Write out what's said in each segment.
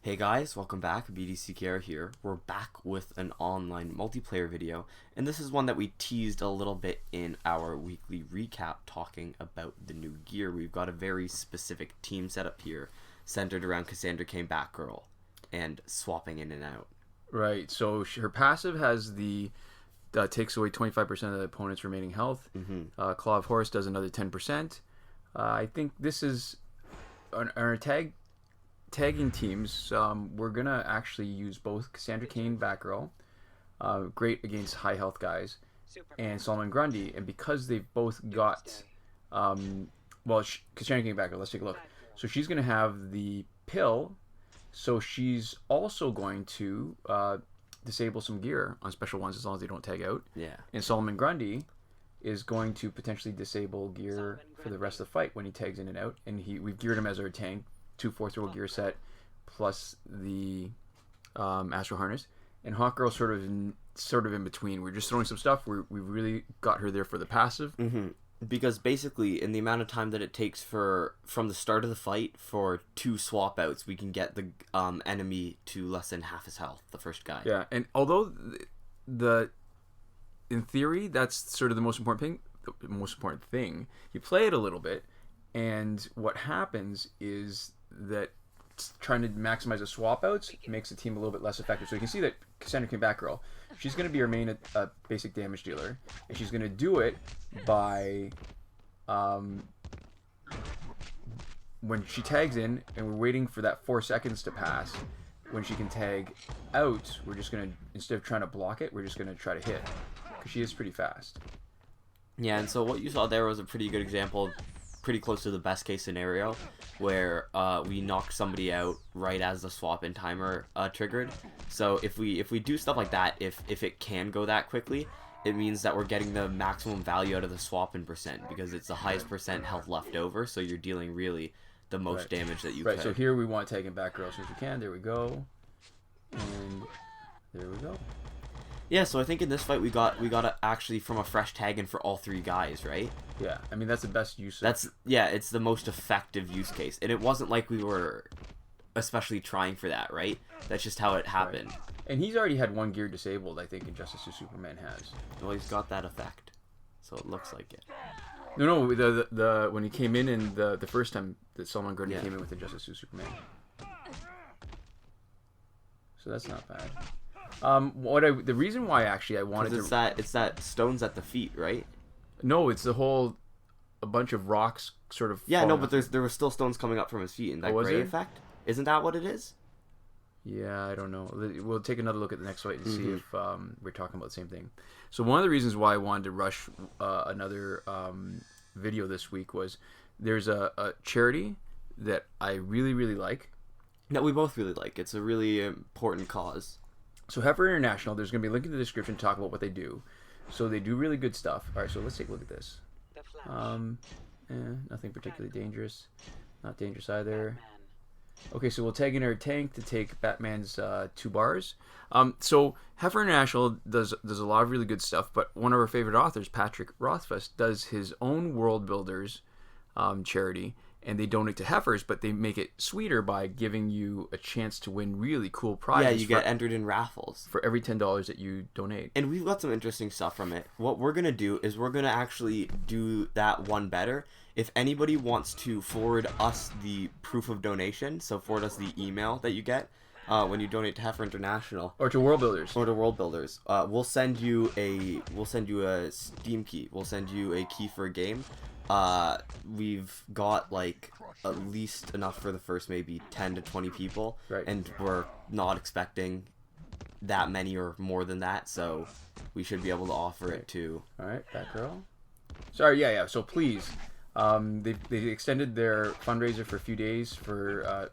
Hey guys, welcome back. BDCKR here. We're back with an online multiplayer video, and this is one that we teased a little bit in our weekly recap talking about the new gear. We've got a very specific team setup here, centered around Cassandra Cain Batgirl, and swapping in and out. Right, so her passive has the takes away 25% of the opponent's remaining health. Claw of Horus does another 10%. I think this is on our tagging teams. We're gonna actually use both Cassandra Cain Batgirl, great against high health guys, and Solomon Grundy. And because they've both got, Cassandra Cain Batgirl. Let's take a look. So she's gonna have the pill. So she's also going to disable some gear on special ones as long as they don't tag out. Yeah. And Solomon Grundy is going to potentially disable gear for the rest of the fight when he tags in and out. And we've geared him as our tank, 2 4th row gear set, plus the Astro Harness. And Hawkgirl sort of in between. We're just throwing some stuff. We've really got her there for the passive. Because basically, in the amount of time that it takes from the start of the fight for 2 swap outs, we can get the enemy to less than half his health, the first guy. Yeah, and although in theory that's sort of the most important thing, you play it a little bit, and what happens is that trying to maximize the swap outs makes the team a little bit less effective. So you can see that Cassandra Cain Batgirl, she's going to be our main basic damage dealer, and she's going to do it by when she tags in, and we're waiting for that 4 seconds to pass. When she can tag out, we're just going to, instead of trying to block it, we're just going to try to hit, because she is pretty fast. Yeah, and so what you saw there was a pretty good example, pretty close to the best case scenario, where we knocked somebody out right as the swap in timer triggered. So if we do stuff like that, if it can go that quickly, it means that we're getting the maximum value out of the swap in percent, because it's the highest percent health left over, so you're dealing really the most damage that you could. Right, so here we want to tag in Batgirl as soon as we can. There we go. And there we go. Yeah, so I think in this fight we got to actually from a fresh tag in for all 3 guys, right? Yeah, I mean that's the best use. It's the most effective use case, and it wasn't like we were especially trying for that, right? That's just how it happened. Right. And he's already had 1 gear disabled, I think, in Justice of Superman has. Well, he's got that effect, so it looks like it. No, the when he came in the first time that Solomon Grundy came in with the Justice of Superman. So that's not bad. The reason why actually I wanted to... It's that stones at the feet, right? No, it's a bunch of rocks sort of... Yeah, no, but there were still stones coming up from his feet, and that gray effect? Isn't that what it is? Yeah, I don't know. We'll take another look at the next fight and see if we're talking about the same thing. So one of the reasons why I wanted to rush another video this week was there's a charity that I really, really like. That we both really like. It's a really important cause. So Heifer International, there's going to be a link in the description to talk about what they do. So they do really good stuff. All right, so let's take a look at this. Nothing particularly dangerous. Not dangerous either. Okay, so we'll tag in our tank to take Batman's 2 bars. So Heifer International does a lot of really good stuff, but one of our favorite authors, Patrick Rothfuss, does his own Worldbuilders charity, and they donate to heifers, but they make it sweeter by giving you a chance to win really cool prizes. Yeah, you get entered in raffles for every $10 that you donate. And we've got some interesting stuff from it. What we're going to do is we're going to actually do that one better. If anybody wants to forward us the proof of donation, so forward us the email that you get when you donate to Heifer International or to Worldbuilders, we'll send you a Steam key. We'll send you a key for a game. We've got like at least enough for the first maybe 10 to 20 people, right? And we're not expecting that many or more than that, so we should be able to offer it to. All right, Batgirl. Sorry, yeah. So please, they extended their fundraiser for a few days for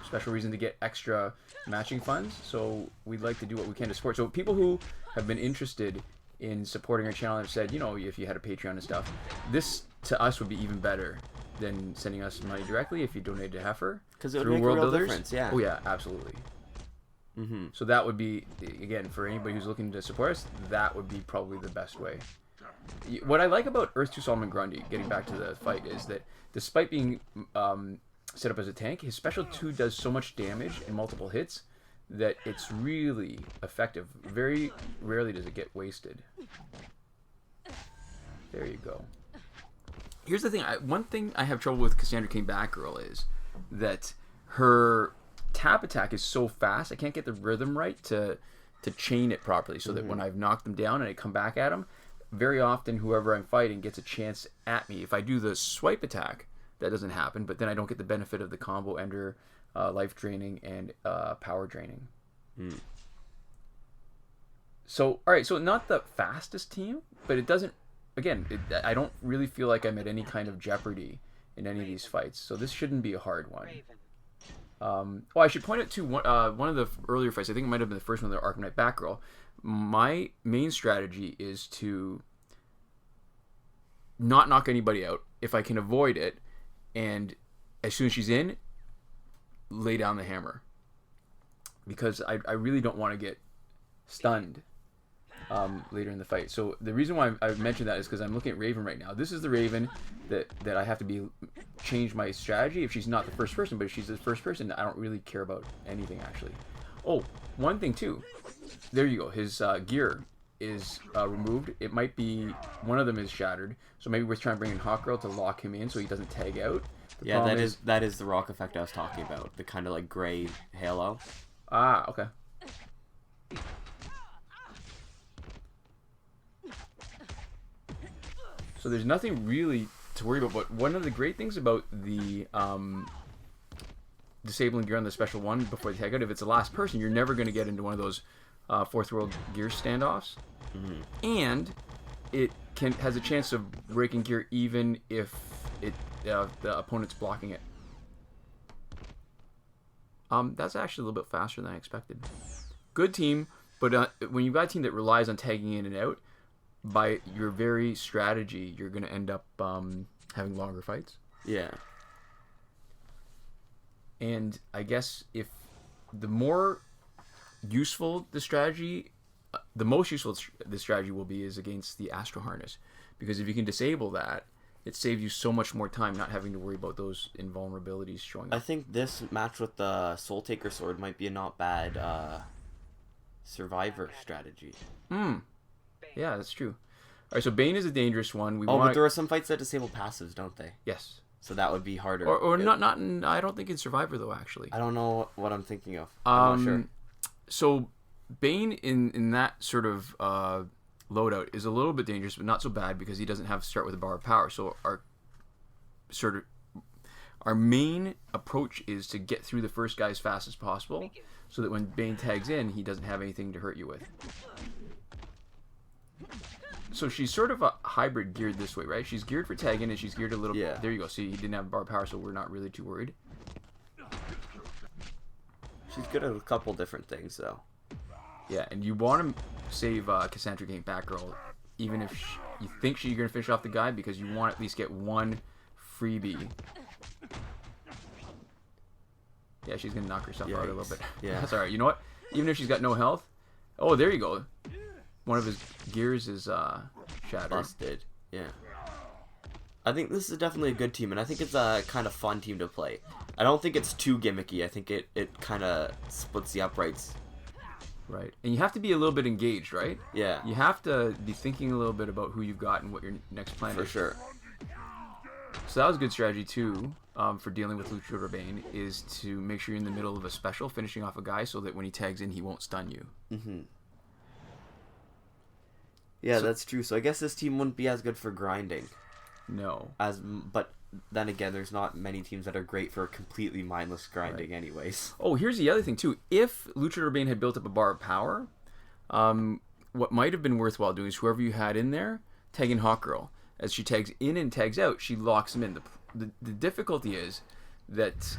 special reason to get extra matching funds. So we'd like to do what we can to support. So people who have been interested in supporting our channel and have said, if you had a Patreon and stuff, this to us would be even better than sending us money directly if you donated to Heifer. Because it would make a real difference, yeah. Oh yeah, absolutely. So that would be, again, for anybody who's looking to support us, that would be probably the best way. What I like about Earth 2 Solomon Grundy, getting back to the fight, is that despite being set up as a tank. His special 2 does so much damage in multiple hits that it's really effective. Very rarely does it get wasted. There you go. Here's the thing. One thing I have trouble with Cassandra Cain Batgirl is that her tap attack is so fast. I can't get the rhythm right to chain it properly, so that when I've knocked them down and I come back at them, very often whoever I'm fighting gets a chance at me. If I do the swipe attack, that doesn't happen, but then I don't get the benefit of the combo ender, life draining, and power draining. So, alright, so not the fastest team, but it doesn't, again, I don't really feel like I'm at any kind of jeopardy in any of these fights, so this shouldn't be a hard one. I should point out too, one of the earlier fights, I think it might have been the first one, the Arkham Knight Batgirl. My main strategy is to not knock anybody out if I can avoid it, and as soon as she's in, lay down the hammer. Because I really don't want to get stunned later in the fight. So the reason why I mentioned that is because I'm looking at Raven right now. This is the Raven that I have to change my strategy if she's not the first person, but if she's the first person, I don't really care about anything actually. Oh, one thing too. There you go. His gear is removed. It might be one of them is shattered, so maybe we're trying to bring in Hawkgirl to lock him in so he doesn't tag out. Yeah, that is the rock effect I was talking about. The kind of like gray halo. Ah, okay. So there's nothing really to worry about, but one of the great things about the disabling gear on the special 1 before the tag out, if it's the last person, you're never going to get into one of those fourth world gear standoffs. And it has a chance of breaking gear even if the opponent's blocking it. That's actually a little bit faster than I expected. Good team, but when you've got a team that relies on tagging in and out, by your very strategy, you're going to end up having longer fights. Yeah. And I guess if the more useful the strategy, the most useful the strategy will be is against the Astro Harness. Because if you can disable that, it saves you so much more time not having to worry about those invulnerabilities showing up. I think this match with the Soul Taker Sword might be a not bad survivor strategy. Yeah, that's true. All right, so Bane is a dangerous one. But there are some fights that disable passives, don't they? Yes. So that would be harder. Or not in, I don't think in Survivor, though, actually. I don't know what I'm thinking of. I'm not sure. So Bane in that sort of loadout is a little bit dangerous, but not so bad because he doesn't have to start with a bar of power. So our main approach is to get through the first guy as fast as possible so that when Bane tags in, he doesn't have anything to hurt you with. So she's sort of a hybrid geared this way, right? She's geared for tagging and she's geared a little bit. There you go. See, he didn't have bar power, so we're not really too worried. She's good at a couple different things, though. Yeah, and you want to save Cassandra Cain Batgirl, even if you think you're going to finish off the guy, because you want to at least get one freebie. Yeah, she's going to knock herself out a little bit. Yeah. That's alright. You know what? Even if she's got no health. Oh, there you go. One of his gears is shattered. Busted. Yeah. I think this is definitely a good team, and I think it's a kind of fun team to play. I don't think it's too gimmicky. I think it kind of splits the uprights. Right. And you have to be a little bit engaged, right? Yeah. You have to be thinking a little bit about who you've got and what your next plan is. For sure. So that was a good strategy, too, for dealing with Luchador Bane, is to make sure you're in the middle of a special, finishing off a guy, so that when he tags in, he won't stun you. Yeah, that's true. So I guess this team wouldn't be as good for grinding. No. But then again, there's not many teams that are great for completely mindless grinding anyways. Oh, here's the other thing, too. If Luchador Bane had built up a bar of power, what might have been worthwhile doing is whoever you had in there, tag in Hawkgirl. As she tags in and tags out, she locks him in. The difficulty is that...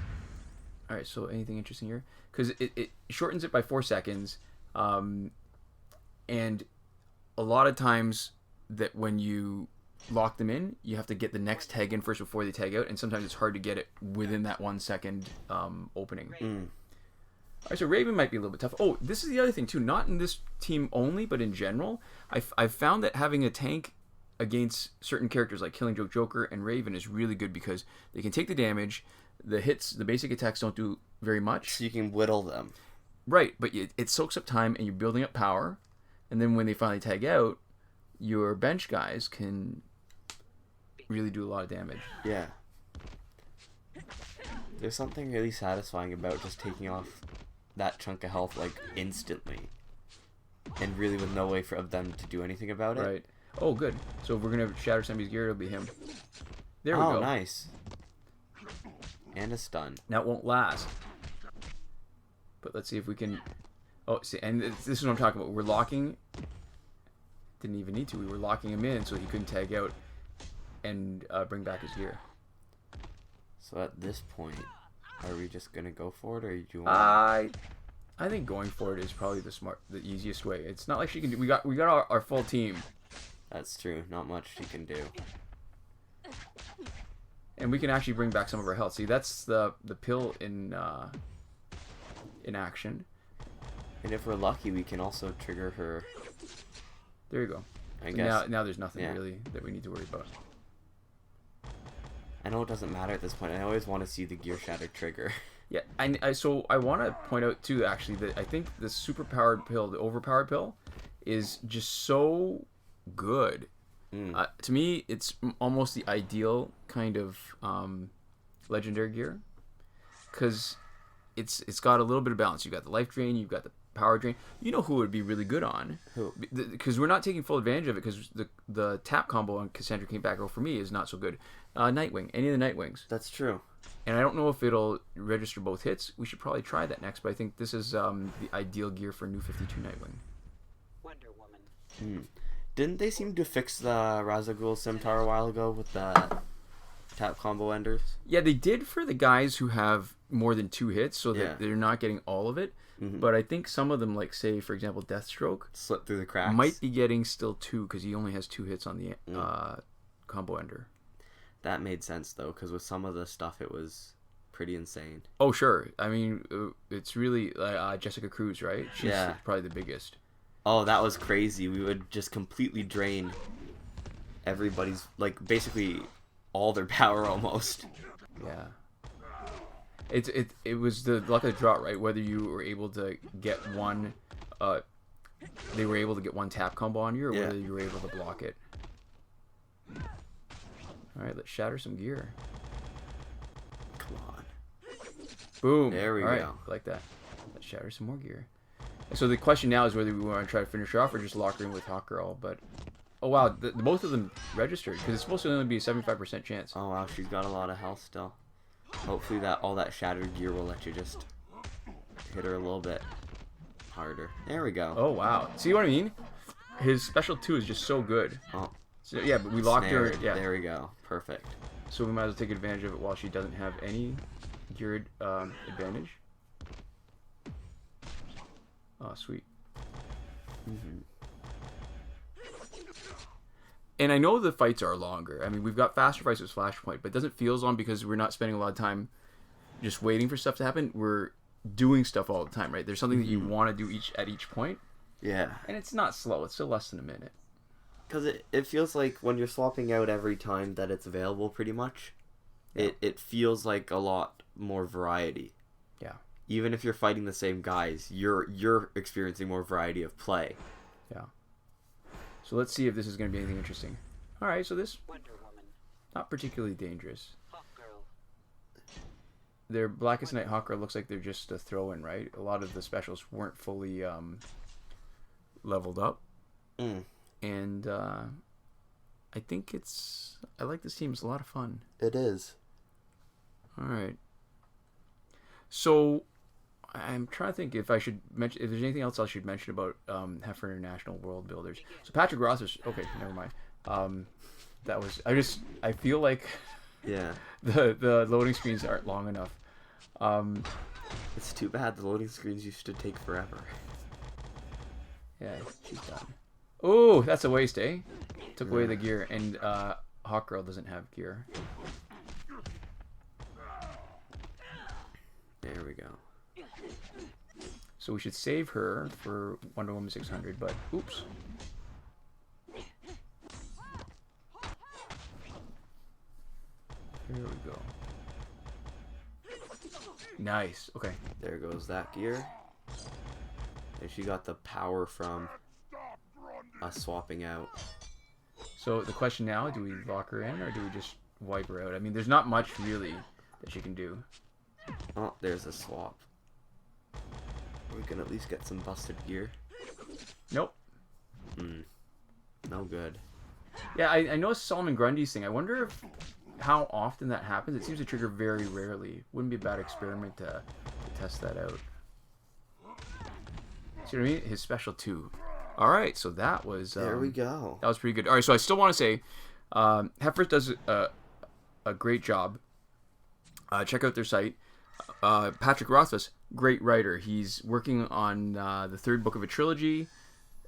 Alright, so anything interesting here? Because it shortens it by 4 seconds, and a lot of times that when you lock them in, you have to get the next tag in first before they tag out, and sometimes it's hard to get it within that 1 second opening. Alright, so Raven might be a little bit tough. Oh, this is the other thing too, not in this team only, but in general, I've found that having a tank against certain characters like Killing Joke Joker and Raven is really good because they can take the damage, the hits, the basic attacks don't do very much. So you can whittle them. Right, but it soaks up time, and you're building up power, and then when they finally tag out, your bench guys can really do a lot of damage. Yeah. There's something really satisfying about just taking off that chunk of health, like, instantly. And really with no way for them to do anything about it. Right. Oh, good. So if we're going to shatter somebody's gear, it'll be him. There we go. Oh, nice. And a stun. Now it won't last. But let's see if we can... Oh, see, and this is what I'm talking about. We're locking... Didn't even need to. We were locking him in so he couldn't tag out and bring back his gear. So at this point, are we just going to go for it, or do you want... I think going for it is probably the easiest way. It's not like she can do... We got our full team. That's true. Not much she can do. And we can actually bring back some of our health. See, that's the pill in action. And if we're lucky, we can also trigger her. There you go. I So guess. now there's nothing really that we need to worry about. I know it doesn't matter at this point. I always want to see the gear shatter trigger. Yeah, so I want to point out too, actually, that I think the super powered pill, the overpowered pill, is just so good. To me, it's almost the ideal kind of legendary gear, because it's got a little bit of balance. You've got the life drain, you've got the power drain. You know who it would be really good on? Who? Because we're not taking full advantage of it, because the tap combo on Cassandra Cain Batgirl for me is not so good. Nightwing, any of the Nightwings. That's true. And I don't know if it'll register both hits. We should probably try that next, but I think this is the ideal gear for New 52 Nightwing. Wonder Woman. Didn't they seem to fix the Razagul Scimitar a while ago with the tap combo enders? Yeah, they did for the guys who have more than 2 hits, so that they're not getting all of it. But I think some of them, like, say, for example, Deathstroke, Slip through the cracks. might be getting still 2, because he only has 2 hits on the combo ender. That made sense, though, because with some of the stuff, it was pretty insane. Oh, sure. I mean, it's really Jessica Cruz, right? She's probably the biggest. Oh, that was crazy. We would just completely drain everybody's, like, basically all their power almost. Yeah. It was the luck of the draw, right? Whether you were able to get one, they were able to get one tap combo on you, or whether you were able to block it. All right, let's shatter some gear. Come on. Boom. There we All right, go. I like that. Let's shatter some more gear. So the question now is whether we want to try to finish her off or just lock her in with Hawkgirl. But oh wow, both of them registered, because it's supposed to only be a 75% chance. Oh wow, she's got a lot of health still. Hopefully all that shattered gear will let you just hit her a little bit harder. There we go. Oh wow, see what I mean? His special 2 is just so good. Oh, So yeah, but we locked her. snared. Yeah. There we go. Perfect. So we might as well take advantage of it while she doesn't have any geared advantage. Oh, sweet. And I know the fights are longer. I mean, we've got faster fights with Flashpoint, but it doesn't feel as long because we're not spending a lot of time just waiting for stuff to happen. We're doing stuff all the time, right? There's something that you want to do at each point. Yeah. And it's not slow. It's still less than a minute. Because it feels like when you're swapping out every time that it's available, pretty much, it feels like a lot more variety. Yeah. Even if you're fighting the same guys, you're experiencing more variety of play. Yeah. So let's see if this is going to be anything interesting. All right, so this Wonder Woman. not particularly dangerous. Hawkgirl. Their Blackest Night Hawkgirl looks like they're just a throw-in, right? A lot of the specials weren't fully leveled up. And I think I like this team. It's a lot of fun. It is. All right. So I'm trying to think if I should mention, if there's anything else I should mention about Heifer International World Builders. So Patrick Ross is okay. Never mind. That was I feel like the loading screens aren't long enough. It's too bad the loading screens used to take forever. Yeah, she's done. Oh, that's a waste, eh? Took away the gear, and Hawkgirl doesn't have gear. There we go. So we should save her for Wonder Woman 600, but oops. There we go. Nice. Okay. There goes that gear. And she got the power from us swapping out. So the question now, do we lock her in or do we just wipe her out? I mean, there's not much really that she can do. Oh, there's a swap. We can at least get some busted gear. Nope. No good. Yeah, I know Solomon Grundy's thing. I wonder how often that happens. It seems to trigger very rarely. Wouldn't be a bad experiment to test that out. See what I mean? His special 2. All right, so that was... There we go. That was pretty good. All right, so I still want to say, Hefers does a great job. Check out their site. Patrick Rothfuss, great writer. He's working on the 3rd book of a trilogy.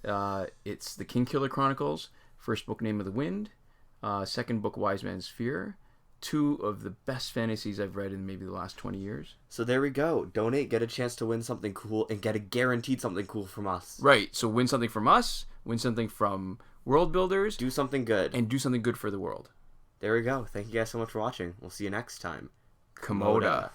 It's the Kingkiller Chronicles. First book, Name of the Wind. Second book, Wise Man's Fear. 2 of the best fantasies I've read in maybe the last 20 years. So there we go. Donate, get a chance to win something cool, and get a guaranteed something cool from us. Right, so win something from us, win something from Worldbuilders. Do something good. And do something good for the world. There we go. Thank you guys so much for watching. We'll see you next time. Komoda.